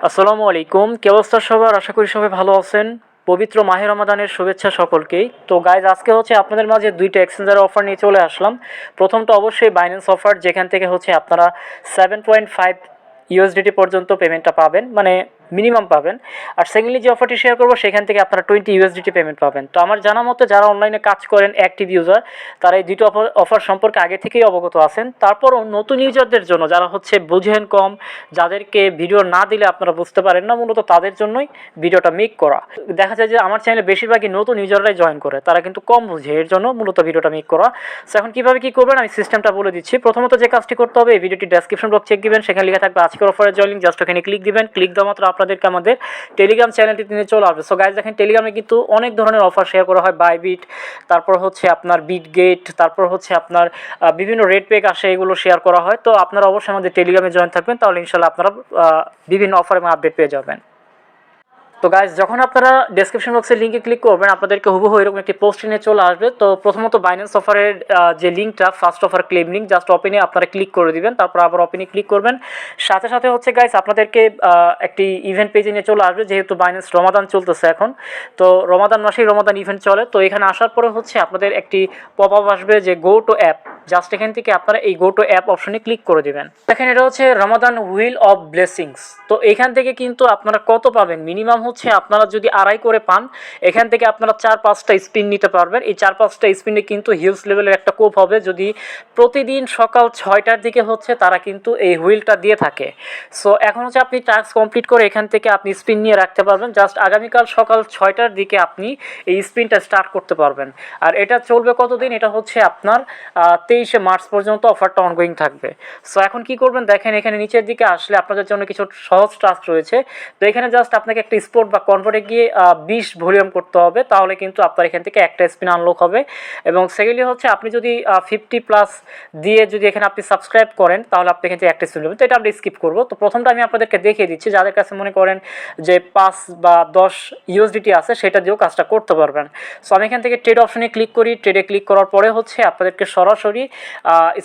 আসসালামু আলাইকুম, কি অবস্থা সবার? আশা করি সবাই ভালো আছেন। পবিত্র মাহে রমাদানের শুভেচ্ছা সকলকেই। তো গাইজ, আজকে হচ্ছে আপনাদের মাঝে দুইটা এক্সচেঞ্জার অফার নিয়ে চলে আসলাম। প্রথমটা অবশ্যই বাইন্যান্স অফার, যেখান থেকে হচ্ছে আপনারা 7.5 ইউএসডিটি পর্যন্ত পেমেন্টটা পাবেন, মানে মিনিমাম পাবেন। আর সেকেন্ডলি যে অফারটি শেয়ার করবো, সেখান থেকে আপনারা 20 ইউএসডিটি পেমেন্ট পাবেন। তো আমার জানা মতে যারা অনলাইনে কাজ করেন, অ্যাক্টিভ ইউজার, তারা এই দুটো অফার সম্পর্কে আগে থেকেই অবগত আছেন। তারপরও নতুন ইউজারদের জন্য, যারা হচ্ছে বুঝেন কম, যাদেরকে ভিডিও না দিলে আপনারা বুঝতে পারেন না, মূলত তাদের জন্যই ভিডিওটা মেক করা। দেখা যায় যে আমার চ্যানেলে বেশিরভাগই নতুন ইউজাররাই জয়েন করে, তারা কিন্তু কম বুঝে, এর জন্য মূলত ভিডিওটা মেক করা। সো এখন কীভাবে কী করবেন আমি সিস্টেমটা বলে দিচ্ছি। প্রথমত যে কাজটি করতে হবে, এই ভিডিওটি ডেসক্রিপশন বক্স চেক দিবেন, সেখানে লেখা থাকবে আজকের অফারের জয়েন লিঙ্ক। জাস্ট ওখানে ক্লিক দিবেন। ক্লিক দেওয়া মাত্র আপনাদেরকে আমাদের টেলিগ্রাম চ্যানেলটি নিয়ে চলে আসবে। সো গাইজ, দেখেন টেলিগ্রামে কিন্তু অনেক ধরনের অফার শেয়ার করা হয়। বাইবিট, তারপর হচ্ছে আপনার বিটগেট, তারপর হচ্ছে আপনার বিভিন্ন রেট পেক আসে, এগুলো শেয়ার করা হয়। তো আপনারা অবশ্যই আমাদের টেলিগ্রামে জয়েন থাকবেন, তাহলে ইনশাল্লাহ আপনারা বিভিন্ন অফার এবং আপডেট পেয়ে যাবেন। তো গাইজ, যখন আপনারা ডেসক্রিপশন বক্সের লিঙ্কে ক্লিক করবেন, আপনাদেরকে হুবহু এরকম একটি পোস্ট নিয়ে চলে আসবে। তো প্রথমত বাইন্যান্স অফারের যে লিঙ্কটা, first offer claim link, just ওপেনে আপনারা ক্লিক করে দিবেন, তারপর আবার ওপেনে ক্লিক করবেন। সাথে সাথে হচ্ছে গাইজ, আপনাদেরকে একটি ইভেন্ট পেজে নিয়ে চলে আসবে, যেহেতু বাইন্যান্স রমাদান চলতেছে এখন। তো রমাদান মাসেই রমাদান ইভেন্ট চলে। তো এখানে আসার পরে হচ্ছে আপনাদের একটি পপ আপ আসবে যে গো টু অ্যাপ। জাস্ট এখান থেকে আপনারা এই গো টু অ্যাপ অপশনে ক্লিক করে দেবেন। দেখেন, এটা হচ্ছে রমাদান হুইল অফ ব্লেসিংস। তো এখান থেকে কিন্তু আপনারা কত পাবেন, মিনিমাম হচ্ছে আপনারা যদি আড়াই করে পান, এখান থেকে আপনারা 4-5টা স্পিন নিতে পারবেন। এই 4-5টা স্পিনে কিন্তু হিউজ লেভেলের একটা কোপ হবে, যদি প্রতিদিন সকাল 6টার দিকে হচ্ছে তারা কিন্তু এই হুইলটা দিয়ে থাকে। সো এখন হচ্ছে আপনি টাস্ক কমপ্লিট করে এখান থেকে আপনি স্পিন নিয়ে রাখতে পারবেন। জাস্ট আগামীকাল সকাল 6টার দিকে আপনি এই স্পিনটা স্টার্ট করতে পারবেন। আর এটা চলবে কতদিন? এটা হচ্ছে আপনার 23শে মার্চ পর্যন্ত অফারটা অনগোয়িং থাকবে। সো এখন কি করবেন, দেখেন এখানে নিচের দিকে আসলে আপনাদের জন্য কিছু সহজ টাস্ক রয়েছে। তো এখানে জাস্ট আপনাকে একটা স্পোর্ট বা কনভার্টে গিয়ে 20 ভলিউম করতে হবে, তাহলে কিন্তু আপনার এখান থেকে একটা স্পিন আনলক হবে। এবং সেকেন্ডলি হচ্ছে আপনি যদি 50+ দিয়ে যদি এখানে আপনি সাবস্ক্রাইব করেন, তাহলে আপনি এখান থেকে একটা স্পিন নেবেন। তো এটা আমরা স্কিপ করবো। তো প্রথমটা আমি আপনাদেরকে দেখিয়ে দিচ্ছি, যাদের কাছে মনে করেন যে 5 বা 10 ইউএসডিটি আছে, সেটা দিয়েও কাজটা করতে পারবেন। সো আমি এখান থেকে ট্রেড অপশনে ক্লিক করি। ট্রেডে ক্লিক করার পরে হচ্ছে আপনাদেরকে সরাসরি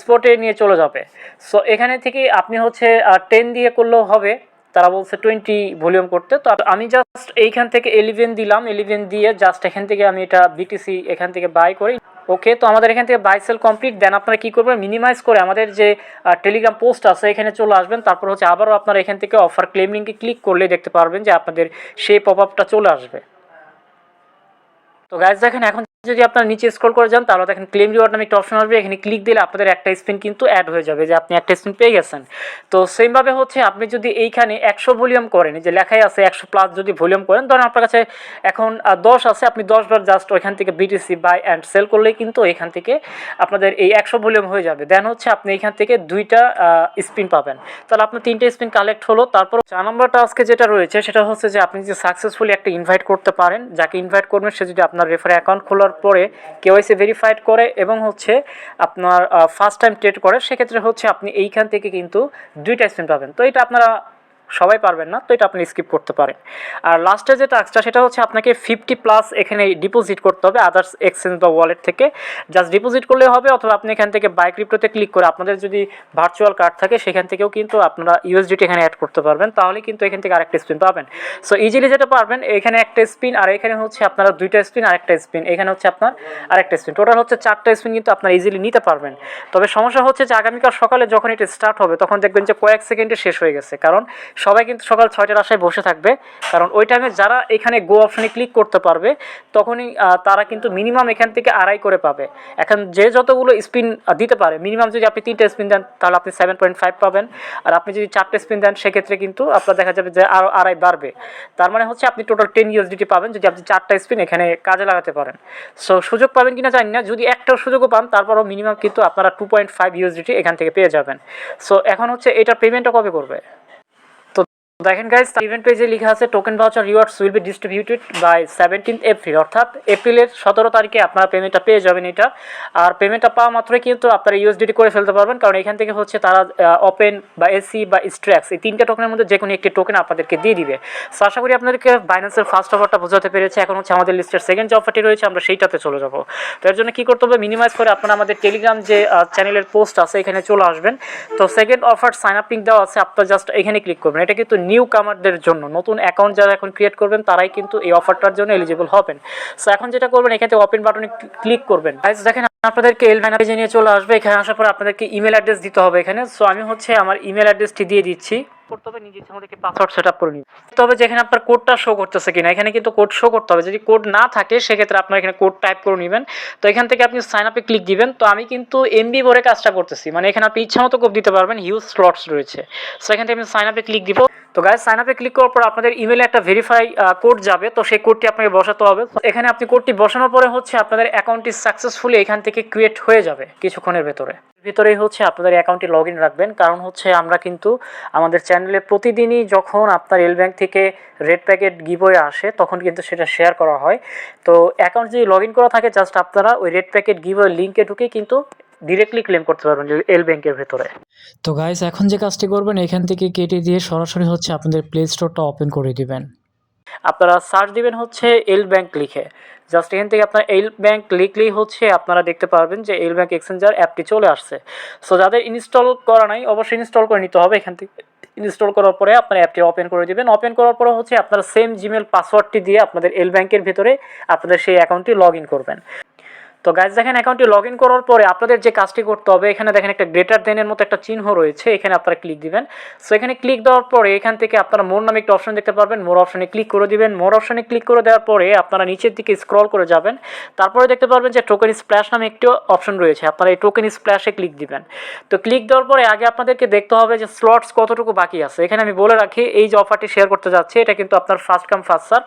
স্পটে নিয়ে চলে যাবে। সো এখানে থেকে আপনি হচ্ছে 10 দিয়ে করলেও হবে, তারা বলছে 20 ভলিউম করতে। তো আমি জাস্ট এইখান থেকে 11 দিলাম। 11 দিয়ে জাস্ট এখান থেকে আমি এটা বিটিসি এখান থেকে বাই করি। ওকে, তো আমাদের এখান থেকে বাই সেল কমপ্লিট। দেন আপনারা কী করবেন, মিনিমাইজ করে আমাদের যে টেলিগ্রাম পোস্ট আছে এখানে চলে আসবেন। তারপর হচ্ছে আবারও আপনারা এখান থেকে অফার ক্লেম লিঙ্কে ক্লিক করলে দেখতে পারবেন যে আপনাদের সেই পপ আপটা চলে আসবে। তো গাইজ, দেখেন এখন যদি আপনারা নিচে স্ক্রল করে যান, তাহলে দেখেন ক্লেম রিওয়ার্ড নামে একটা অপশন আসবে। এখানে ক্লিক দিলে আপনাদের একটা স্পিন কিন্তু অ্যাড হয়ে যাবে, যে আপনি একটা স্পিন পেয়ে গেছেন। তো সেমভাবে হচ্ছে আপনি যদি এইখানে 100 ভলিউম করেন, যে লেখাই আছে 100+ যদি ভলিউম করেন, ধরেন আপনার কাছে এখন 10 আছে, আপনি 10 বার জাস্ট ওইখান থেকে বিটিসি বাই অ্যান্ড সেল করলেই কিন্তু এখান থেকে আপনাদের এই 100 ভলিউম হয়ে যাবে। দেন হচ্ছে আপনি এখান থেকে 2টা স্পিন পাবেন, তাহলে আপনার 3টে স্পিন কালেক্ট হলো। তারপর 4 নম্বরটা আজকে যেটা রয়েছে, সেটা হচ্ছে যে আপনি যে সাকসেসফুলি একটা ইনভাইট করতে পারেন, যাকে ইনভাইট করবেন সে যদি আপনার রেফারে অ্যাকাউন্ট খোলার পরে কেওয়াইসি ভেরিফাইড করে এবং হচ্ছে আপনার ফার্স্ট টাইম ট্রেড করে, সেক্ষেত্রে হচ্ছে আপনি এইখান থেকে কিন্তু 2টা স্পিন পাবেন। তো এটা আপনারা সবাই পারবেন না, তো এটা আপনি স্কিপ করতে পারেন। আর লাস্টের যে টাস্কটা, সেটা হচ্ছে আপনাকে 50+ এখানে ডিপোজিট করতে হবে আদার্স এক্সচেঞ্জ বা ওয়ালেট থেকে। জাস্ট ডিপোজিট করলে হবে, অথবা আপনি এখান থেকে বাই ক্রিপ্টোতে ক্লিক করে আপনাদের যদি ভার্চুয়াল কার্ড থাকে, সেখান থেকেও কিন্তু আপনারা ইউএসডিটি এখানে অ্যাড করতে পারবেন, তাহলে কিন্তু এখান থেকে আরেকটা স্পিন পাবেন। সো ইজিলি যেটা পারবেন, এখানে একটা স্পিন, আর এখানে হচ্ছে আপনারা 2টা স্পিন, আরেকটা স্পিন, এখানে হচ্ছে আপনার আরেকটা স্পিন, টোটাল হচ্ছে 4টা স্পিন কিন্তু আপনারা ইজিলি নিতে পারবেন। তবে সমস্যা হচ্ছে যে আগামীকাল সকালে যখন এটা স্টার্ট হবে, তখন দেখবেন যে কয়েক সেকেন্ডে শেষ হয়ে গেছে, কারণ সবাই কিন্তু সকাল 6টার আশায় বসে থাকবে। কারণ ওই টাইমে যারা এখানে গো অপশনে ক্লিক করতে পারবে, তখনই তারা কিন্তু মিনিমাম এখান থেকে আড়াই করে পাবে। এখন যে যতগুলো স্পিন দিতে পারে, মিনিমাম যদি আপনি 3টে স্পিন দেন, তাহলে আপনি 7.5 পাবেন। আর আপনি যদি 4টে স্পিন দেন, সেক্ষেত্রে কিন্তু আপনার দেখা যাবে যে আরও আড়াই বাড়বে। তার মানে হচ্ছে আপনি টোটাল 10 ইউএসডিটি পাবেন, যদি আপনি 4টা স্পিন এখানে কাজে লাগাতে পারেন। সো সুযোগ পাবেন কিনা জানি না, যদি একটাও সুযোগও পান, তারপরও মিনিমাম কিন্তু আপনারা 2.5 ইউএসডিটি এখান থেকে পেয়ে যাবেন। সো এখন হচ্ছে এটা পেমেন্টটা কবে করবে? দেখেন গাইজ, ইভেন্ট পেজে লেখা আছে token voucher rewards will be distributed by 17 April, অর্থাৎ এপ্রিলের 17 তারিখে আপনারা পেমেন্টটা পেয়ে যাবেন এটা। আর পেমেন্টটা পাওয়া মাত্রই কিন্তু আপনারা ইউএসডিটি করে ফেলতে পারবেন, কারণ এখান থেকে হচ্ছে তারা ওপেন বা এসি বা স্ট্র্যাক্স, এই 3টে টোকেনের মধ্যে যে কোনো একটি টোকেন আপনাদেরকে দিয়ে দিবে। সো আশা করি আপনাদেরকে বাইন্যান্সের ফার্স্ট অফারটা বোঝাতে পেরেছে। এখন হচ্ছে আমাদের লিস্টের সেকেন্ড যে অফারটি রয়েছে, আমরা সেইটাতে চলে যাব। তো এর জন্য কী করতে হবে, মিনিমাইজ করে আপনারা আমাদের টেলিগ্রাম যে চ্যানেলের পোস্ট আছে এখানে চলে আসবেন। তো second offer sign up link দেওয়া আছে, আপনারা জাস্ট এখানে ক্লিক করবেন। এটা কিন্তু নিউ কামারদের জন্য, নতুন অ্যাকাউন্ট যারা এখন ক্রিয়েট করবেন তারাই কিন্তু এই অফারটার জন্য এলিজিবল হবেন। সো এখন যেটা করবেন, এখান থেকে ওপেন বাটনে ক্লিক করবেন। গাইস দেখেন আপনাদেরকে এলব্যাঙ্ক পেজে নিয়ে চলে আসবে। এখানে আসার পর আপনাদেরকে ইমেল অ্যাড্রেস দিতে হবে এখানে। সো আমি হচ্ছে আমার ইমেল অ্যাড্রেসটি দিয়ে দিচ্ছি। করতে হবে নিজে ইচ্ছা মতো পাসওয়ার্ড সেট আপ করে নিতে, তবে যেখানে আপনার কোডটা শো করতেছে কিনা, এখানে কিন্তু কোড শো করতে হবে। যদি কোড না থাকে সেক্ষেত্রে আপনার এখানে কোড টাইপ করে নেবেন। তো এখান থেকে আপনি সাইন আপে ক্লিক দিবেন। তো আমি কিন্তু এমবি ভরে কাজটা করতেছি, মানে এখানে আপনি ইচ্ছা মতো কোড দিতে পারবেন, হিউজ স্লটস রয়েছে। সো এখান থেকে আমি সাইন আপে ক্লিক দিব। তো গাইস সাইন আপে ক্লিক করার পর আপনাদের ইমেলে একটা ভেরিফাই কোড যাবে, তো সেই কোডটি আপনাকে বসাতে হবে। এখানে আপনি কোডটি বসানোর পরে হচ্ছে আপনাদের অ্যাকাউন্টটি সাকসেসফুলি এখান থেকে ক্রিয়েট হয়ে যাবে কিছুক্ষণের ভিতরেই হচ্ছে আপনাদের অ্যাকাউন্টটি লগ ইন রাখবেন, কারণ হচ্ছে আমরা কিন্তু আমাদের চ্যানেলে প্রতিদিনই যখন আপনার এলব্যাঙ্ক থেকে রেড প্যাকেট গিভওয়ে আসে তখন কিন্তু সেটা শেয়ার করা হয়। তো অ্যাকাউন্ট যদি লগ ইন করা থাকে, জাস্ট আপনারা ওই রেড প্যাকেট গিভওয়ে লিঙ্কে ঢুকে কিন্তু ডিরেক্টলি ক্লেম করতে পারবেন এল ব্যাংকের ভেতরে। তো গাইস এখন যে কাজটি করবেন, এখান থেকে কেটে দিয়ে সরাসরি হচ্ছে আপনাদের প্লে স্টোরটা ওপেন করে দিবেন। আপনারা সার্চ দিবেন হচ্ছে এল ব্যাংক লিখে। জাস্ট এখান থেকে আপনার এল ব্যাংক লিখলেই হচ্ছে আপনারা দেখতে পারবেন যে এল ব্যাংক এক্সচেঞ্জার অ্যাপটি চলে আসছে। সো যাদের ইনস্টল করা নাই অবশ্যই ইনস্টল করে নিতে হবে। এখান থেকে ইনস্টল করার পরে আপনার অ্যাপটি ওপেন করে দিবেন। ওপেন করার পরে হচ্ছে আপনারা সেম জিমেল পাসওয়ার্ডটি দিয়ে আপনাদের এল ব্যাংকের ভেতরে আপনাদের সেই অ্যাকাউন্টটি লগ ইন করবেন। তো গাইজ দেখেন অ্যাকাউন্টটি লগ ইন করার পরে আপনাদের যে কাজটি করতে হবে, এখানে দেখেন একটা গ্রেটার দেনের মতো একটা চিহ্ন রয়েছে, এখানে আপনারা ক্লিক দিবেন। সো এখানে ক্লিক দেওয়ার পরে এখান থেকে আপনারা মোর নামে একটা অপশন দেখতে পারবেন, মোর অপশনে ক্লিক করে দিবেন। মোর অপশনে ক্লিক করে দেওয়ার পরে আপনারা নিচের দিকে স্ক্রল করে যাবেন, তারপরে দেখতে পারবেন যে টোকেন স্প্ল্যাশ নামে একটি অপশন রয়েছে, আপনারা এই টোকেন স্প্ল্যাশে ক্লিক দিবেন। তো ক্লিক দেওয়ার পরে আগে আপনাদেরকে দেখতে হবে যে স্লটস কতটুকু বাকি আছে। এখানে আমি বলে রাখি, এই যে অফারটি শেয়ার করতে যাচ্ছে এটা কিন্তু আপনার ফার্স্ট কাম ফার্স্ট সার্ভ।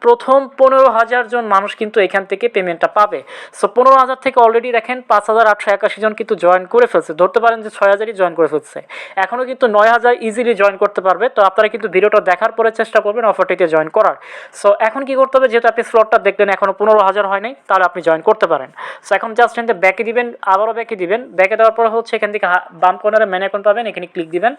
প্রথম 15,000 জন মানুষ কিন্তু এখান থেকে পেমেন্টটা পাবে। সো 15,000 থেকে অলরেডি দেখেন 5,881 জন কিন্তু জয়েন করে ফেলছে, ধরতে পারেন যে 6,000ই জয়েন করে ফেলছে। এখনও কিন্তু 9,000 ইজিলি জয়েন করতে পারবে। তো আপনারা কিন্তু ভিডিওটা দেখার পরে চেষ্টা করবেন অফারটিতে জয়েন করার। সো এখন কি করতে হবে, যেহেতু আপনি স্লটটা দেখলেন এখনও 15,000 হয় নাই, তাহলে আপনি জয়েন করতে পারেন। সো এখন জাস্ট এখান থেকে ব্যাকে দিবেন, আবারও ব্যাকে দিবেন। ব্যাকে দেওয়ার পরে হচ্ছে এখান থেকে বাম কর্নারে ম্যান অ্যাকাউন্ট পাবেন, এখানে ক্লিক দিবেন।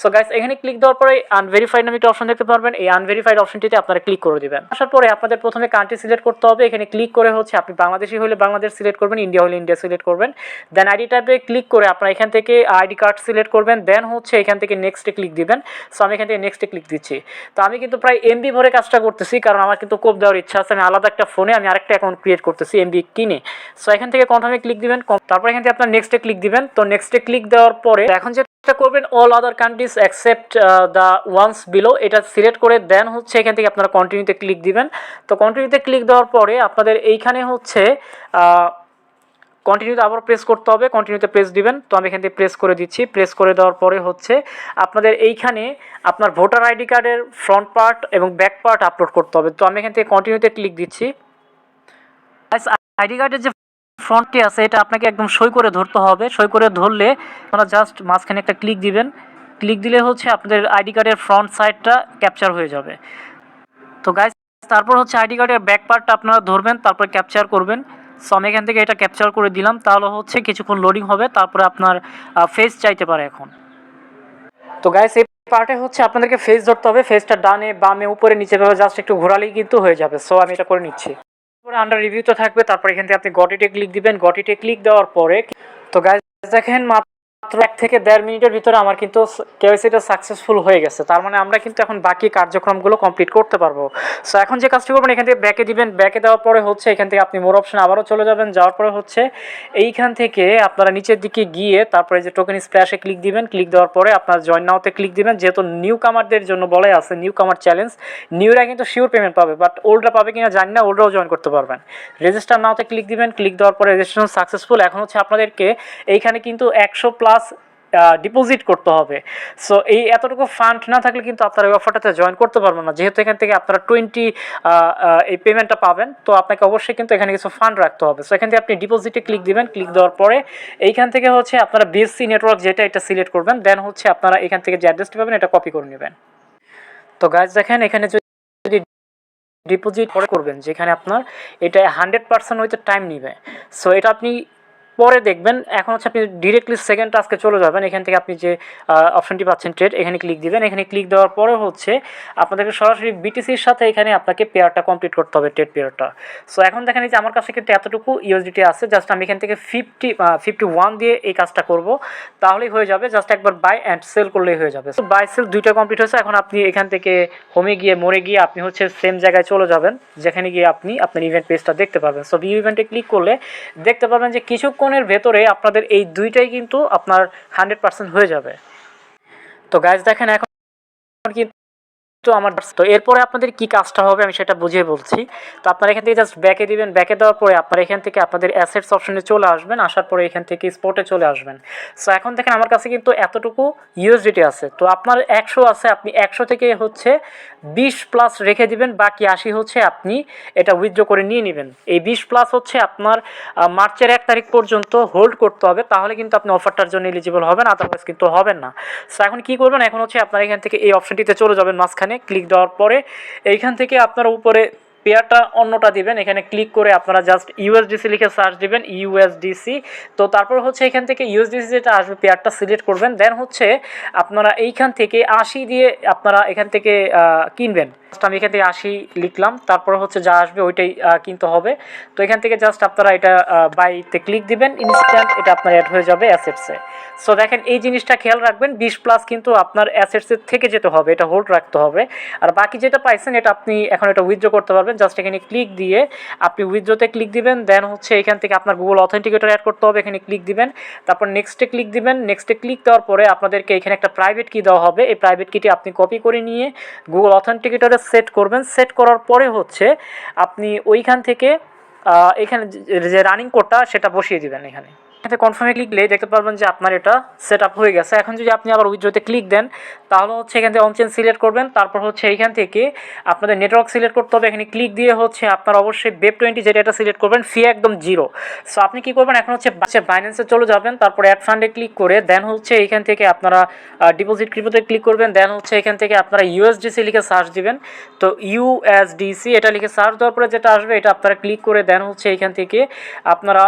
সো গাইস এখানে ক্লিক দেওয়ার পরে আনভেরিফাইড নামে একটা অপশন দেখতে পারবেন, এই আনভেরিফাইড অপশনটিতে আপনারা ক্লিক করে দিবেন। আসার পরে আপনাদের প্রথমে কান্ট্রি সিলেক্ট করতে হবে, এখানে ক্লিক করে হচ্ছে আপনি বাংলাদেশি হলে বাংলাদেশ সিলেক্ট করবেন, ইন্ডিয়া হলে ইন্ডিয়া সিলেক্ট করবেন। দেন আইডি টাইপে ক্লিক করে আপনারা এখান থেকে আইডি কার্ড সিলেক্ট করবেন। দেন হচ্ছে এখান থেকে নেক্সটে ক্লিক দিবেন। সো আমি এখান থেকে নেক্সটে ক্লিক দিচ্ছি। তো আমি কিন্তু প্রায় এমবি ভরে কাজটা করতেছি, কারণ আমার কিন্তু কোপ দেওয়ার ইচ্ছা আছে। আমি আলাদা একটা ফোনে আমি আরেকটা অ্যাকাউন্ট ক্রিয়েট করতেছি এমবি কিনে। সো এখান থেকে কনফার্মে ক্লিক দিবেন, তারপর এখান থেকে আপনার নেক্সটে ক্লিক দিবেন। তো নেক্সটে ক্লিক দেওয়ার পরে এখন যেটা করবেন, all other countries accept the ones below এটা সিলেক্ট করে দেন হচ্ছে এখান থেকে আপনারা কন্টিনিউতে ক্লিক দিবেন। তো কন্টিনিউতে ক্লিক দেওয়ার পরে আপনাদের এইখানে হচ্ছে কন্টিনিউতে আবার প্রেস করতে হবে, কন্টিনিউতে প্রেস দিবেন। তো আমি এখান থেকে প্রেস করে দিচ্ছি। প্রেস করে দেওয়ার পরে হচ্ছে আপনাদের এইখানে আপনার ভোটার আইডি কার্ডের ফ্রন্ট পার্ট এবং ব্যাক পার্ট আপলোড করতে হবে। তো আমি এখান থেকে কন্টিনিউতে ক্লিক দিচ্ছি। আইডি কার্ডের যে ফ্রন্টটি আছে এটা আপনাকে একদম সই করে ধরতে হবে। সই করে ধরলে আপনারা জাস্ট মাঝখানে একটা ক্লিক দিবেন। ক্লিক দিলে হচ্ছে আপনাদের আইডি কার্ডের ফ্রন্ট সাইডটা ক্যাপচার হয়ে যাবে। তো গাইস তারপর হচ্ছে আইডি কার্ডের ব্যাক পার্টটা আপনারা ধরবেন, তারপর ক্যাপচার করবেন। সো আমি এখান থেকে এটা ক্যাপচার করে দিলাম, তাহলে হচ্ছে কিছুক্ষণ লোডিং হবে, তারপরে আপনার ফেস চাইতে পারে এখন। তো গাইস এই পার্টে হচ্ছে আপনাদেরকে ফেস ধরতে হবে, ফেসটা ডানে বামে উপরে নিচে ভাবে জাস্ট একটু ঘোরালেই কিন্তু হয়ে যাবে। সো আমি এটা করে নিচ্ছি। তারপরে আন্ডার রিভিউতে থাকবে, তারপর এখান থেকে আপনি গটিতে ক্লিক দিবেন। গটিতে ক্লিক দেওয়ার পরে তো গাইস দেখেন মাত্র 1 থেকে 1.5 মিনিটের ভিতরে আমার কিন্তু কেওয়াইসিটা সাকসেসফুল হয়ে গেছে। তার মানে আমরা কিন্তু এখন বাকি কার্যক্রমগুলো কমপ্লিট করতে পারবো। সো এখন যে কাজটি করবেন, এখান থেকে ব্যাকে দিবেন। ব্যাকে দেওয়ার পরে হচ্ছে এখান থেকে আপনি মোর অপশন আবারও চলে যাবেন। যাওয়ার পরে হচ্ছে এইখান থেকে আপনারা নিচের দিকে গিয়ে তারপরে যে টোকেন স্প্ল্যাশে ক্লিক দিবেন। ক্লিক দেওয়ার পরে আপনার জয়েন নাওতে ক্লিক দিবেন। যেহেতু নিউ কামারদের জন্য বলাই আছে নিউ কামার চ্যালেঞ্জ, নিউরা কিন্তু শিওর পেমেন্ট পাবে, বাট ওল্ডরা পাবে কিনা জানি না, ওল্ডরাও জয়েন করতে পারবেন। রেজিস্টার নাওতে ক্লিক দিবেন। ক্লিক দেওয়ার পরে রেজিস্ট্রেশন সাকসেসফুল। এখন হচ্ছে আপনাদেরকে এইখানে কিন্তু 100+ ডিপোজিট করতে হবে। সো এই এতটুকু ফান্ড না থাকলে কিন্তু আপনারা এই অফারটাতে জয়েন করতে পারবেন না, যেহেতু এখান থেকে আপনারা 20 এই পেমেন্টটা পাবেন। তো আপনাকে অবশ্যই কিন্তু এখানে কিছু ফান্ড রাখতে হবে। সো এখান থেকে আপনি ডিপোজিটে ক্লিক দিবেন। ক্লিক দেওয়ার পরে এইখান থেকে হচ্ছে আপনারা বিএসসি নেটওয়ার্ক যেটা এটা সিলেক্ট করবেন। দেন হচ্ছে আপনারা এখান থেকে যে অ্যাড্রেসটি পাবেন এটা কপি করে নেবেন। তো গাইজ দেখেন এখানে যদি ডিপোজিট করবেন, যেখানে আপনার এটা 100% হইতে টাইম নেবে। সো এটা আপনি পরে দেখবেন এখন হচ্ছে আপনি ডিরেক্টলি সেকেন্ড টাস্কে চলে যাবেন। এখান থেকে আপনি যে অপশনটি পাচ্ছেন ট্রেড, এখানে ক্লিক দিবেন। এখানে ক্লিক দেওয়ার পরে হচ্ছে আপনাদেরকে সরাসরি বিটিসির সাথে এখানে আপনাকে পেয়ারটা কমপ্লিট করতে হবে, ট্রেড পেয়ারটা। সো এখন দেখেন যে আমার কাছে কিন্তু এতটুকু ইউএসডিটি আছে, জাস্ট আমি এখান থেকে 51 দিয়ে এই কাজটা করব, তাহলেই হয়ে যাবে। জাস্ট একবার বাই অ্যান্ড সেল করলেই হয়ে যাবে। সো বাই সেল দুইটা কমপ্লিট হয়েছে। এখন আপনি এখান থেকে হোমে গিয়ে মোড়ে গিয়ে আপনি হচ্ছে সেম জায়গায় চলে যাবেন, যেখানে গিয়ে আপনি আপনার ইভেন্ট পেজটা দেখতে পাবেন। সো ভিউ ইভেন্টে ক্লিক করলে দেখতে পাবেন যে কিছুক্ষণের ভেতরে আপনাদের এই দুইটাই কিন্তু আপনার 100% হয়ে যাবে। তো গাইজ দেখেন এখন কিন্তু আমার, তো এরপরে আপনাদের কি কাজটা হবে আমি সেটা বুঝিয়ে বলছি। তো আপনারা এখান থেকে জাস্ট ব্যাকে দিবেন। ব্যাকে দেওয়ার পরে আপনারা এখান থেকে আপনাদের অ্যাসেটস অপশনে চলে আসবেন, আসার পরে এখান থেকে স্পটে চলে আসবেন। সো এখন দেখেন আমার কাছে কিন্তু এতটুকু ইউএসডিটি আছে। তো আপনার 100 আছে, আপনি 100 থেকে হচ্ছে 20 প্লাস রেখে দিবেন, বাকি 80 হচ্ছে আপনি এটা উইথড্র করে নিয়ে নেবেন। এই 20 প্লাস হচ্ছে আপনার মার্চের 1 তারিখ পর্যন্ত হোল্ড করতে হবে, তাহলে কিন্তু আপনি অফারটার জন্য এলিজিবল হবেন, আদারওয়াইজ কিন্তু হবেন না। সো এখন কী করবেন, এখন হচ্ছে আপনারা এখান থেকে এই অপশনটিতে চলে যাবেন মাঝখানে। ক্লিক দেওয়ার পরে এইখান থেকে আপনারা উপরে পেয়ারটা অন্যটা দিবেন, এখানে ক্লিক করে আপনারা জাস্ট ইউএসডিসি লিখে সার্চ দিবেন, ইউএসডিসি। তো তারপর হচ্ছে এখান থেকে ইউএসডিসি যেটা আসবে পেয়ারটা সিলেক্ট করবেন, দেন হচ্ছে আপনারা এইখান থেকে 80 দিয়ে আপনারা এখান থেকে কিনবেন। আমি এখান থেকে 80 লিখলাম, তারপর হচ্ছে যা আসবে ওইটাই কিনতে হবে। তো এখান থেকে জাস্ট আপনারা এটা বাইতে ক্লিক দিবেন, ইনস্ট্যান্ট এটা আপনার অ্যাড হয়ে যাবে অ্যাসেটসে। সো দেখেন এই জিনিসটা খেয়াল রাখবেন, 20 প্লাস কিন্তু আপনার অ্যাসেটসের থেকে যেতে হবে, এটা হোল্ড রাখতে হবে। আর বাকি যেটা পাইছেন এটা আপনি এখন এটা উইথড্র করতে পারবেন। জাস্ট এখানে ক্লিক দিয়ে আপনি উইথড্রতে ক্লিক দিবেন, দেন হচ্ছে এখান থেকে আপনার গুগল অথেন্টিকেটর অ্যাড করতে হবে, এখানে ক্লিক দিবেন, তারপর নেক্সটে ক্লিক দিবেন। নেক্সটে ক্লিক দেওয়ার পরে আপনাদেরকে এখানে একটা প্রাইভেট কি দেওয়া হবে, এই প্রাইভেট কিটি আপনি কপি করে নিয়ে গুগল অথেন্টিকেটরে সেট করবেন। সেট করার পরে হচ্ছে আপনি ওইখান থেকে এখানে যে রানিং কোডটা সেটা বসিয়ে দিবেন। এখানে কনফার্মে ক্লিকলেই দেখতে পারবেন যে আপনার এটা সেট আপ হয়ে গেছে। এখন যদি আপনি আবার উইথড্রতে ক্লিক দেন, তাহলে হচ্ছে এখান থেকে অনচেঞ্জ সিলেক্ট করবেন, তারপর হচ্ছে এইখান থেকে আপনাদের নেটওয়ার্ক সিলেক্ট করতে হবে। এখানে ক্লিক দিয়ে হচ্ছে আপনার অবশ্যই Web20 যেটা এটা সিলেক্ট করবেন, ফি একদম 0। সো আপনি কী করবেন, এখন হচ্ছে বাইন্যান্সে চলে যাবেন, তারপর অ্যাড ফান্ডে ক্লিক করে দেন হচ্ছে এইখান থেকে আপনারা ডিপোজিট ক্রিপ্টোতে ক্লিক করবেন, দেন হচ্ছে এখান থেকে আপনারা ইউএসডিসি লিখে সার্চ দিবেন। তো ইউএসডিসি এটা লিখে সার্চ দেওয়ার পরে যেটা আসবে এটা আপনারা ক্লিক করে দেন হচ্ছে এইখান থেকে আপনারা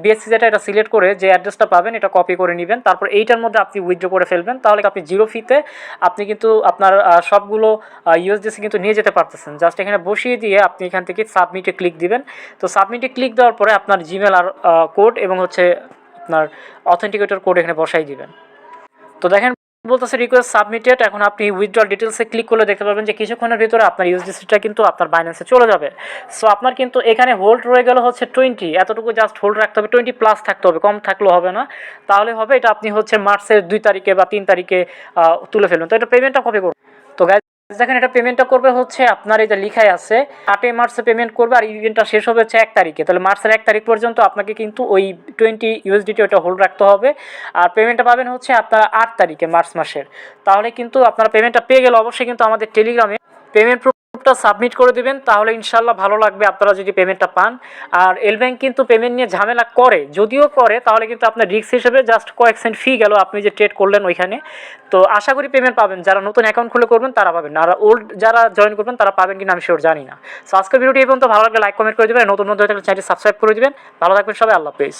বিএসসি যেটা এটা সিলেক্ট করে যে অ্যাড্রেসটা পাবেন এটা কপি করে নেবেন, তারপর এইটার মধ্যে আপনি উইথড্র করে ফেলবেন। তাহলে আপনি 0 ফিতে আপনি কিন্তু আপনার সবগুলো ইউএসডিসি কিন্তু নিয়ে যেতে পারতেছেন। জাস্ট এখানে বসিয়ে দিয়ে আপনি এখান থেকে সাবমিটে ক্লিক দিবেন। তো সাবমিটে ক্লিক দেওয়ার পরে আপনার জিমেল আর কোড এবং হচ্ছে আপনার অথেন্টিকেটর কোড এখানে বসাই দিবেন। তো দেখেন বলতেছে রিকোয়েস্ট সাবমিটেড। এখন আপনি উইথড্রল ডিটেলসে ক্লিক করলে দেখতে পাবেন যে কিছুক্ষণের ভিতরে আপনার ইউএসডিসিটা কিন্তু আপনার বাইন্যান্সে চলে যাবে। সো আপনার কিন্তু এখানে হোল্ড রয়ে গেল হচ্ছে 20, এতটুকু জাস্ট হোল্ড রাখতে হবে, 20 প্লাস থাকতে হবে, কম থাকলেও হবে না, তাহলে হবে। এটা আপনি হচ্ছে মার্চের 2 তারিখে বা 3 তারিখে তুলে ফেলবেন। তো এটা পেমেন্টটা কবে করবেন? তো গাইজ দেখেন এটা পেমেন্টটা করবে হচ্ছে আপনার এই যে লিখাই আছে 8 মার্চে পেমেন্ট করবে, আর ইভেন্টটা শেষ হবে হচ্ছে 1 তারিখে। তাহলে মার্চের 1 তারিখ পর্যন্ত আপনাকে কিন্তু ওই 20 ইউএসডিটি ওটা হোল্ড রাখতে হবে। আর পেমেন্টটা পাবেন হচ্ছে আপনারা 8 তারিখে মার্চ মাসের। তাহলে কিন্তু আপনারা পেমেন্টটা পেয়ে গেলে অবশ্যই কিন্তু আমাদের টেলিগ্রামে পেমেন্ট প্রুফটা সাবমিট করে দেবেন, তাহলে ইনশাল্লাহ ভালো লাগবে আপনারা যদি পেমেন্টটা পান। আর এল ব্যাংক কিন্তু পেমেন্ট নিয়ে ঝামেলা করে, যদিও করে তাহলে কিন্তু আপনার রিস্ক হিসেবে জাস্ট কয়েক সেন্ট ফি গেল আপনি যে ট্রেড করলেন ওইখানে। তো আশা করি পেমেন্ট পাবেন, যারা নতুন অ্যাকাউন্ট খুলে করবেন তারা পাবেন, আর ওল্ড যারা জয়েন করবেন তারা পাবেন কিনা আমি শিওর জানি না। সো আজকের ভিডিওটি এই পর্যন্ত, ভালো লাগলে লাইক কমেন্ট করে দেবেন, নতুন থাকলে চ্যানেলটি সাবস্ক্রাইব করে দেবেন। ভালো থাকবেন সবাই, আল্লাহ হাফেজ।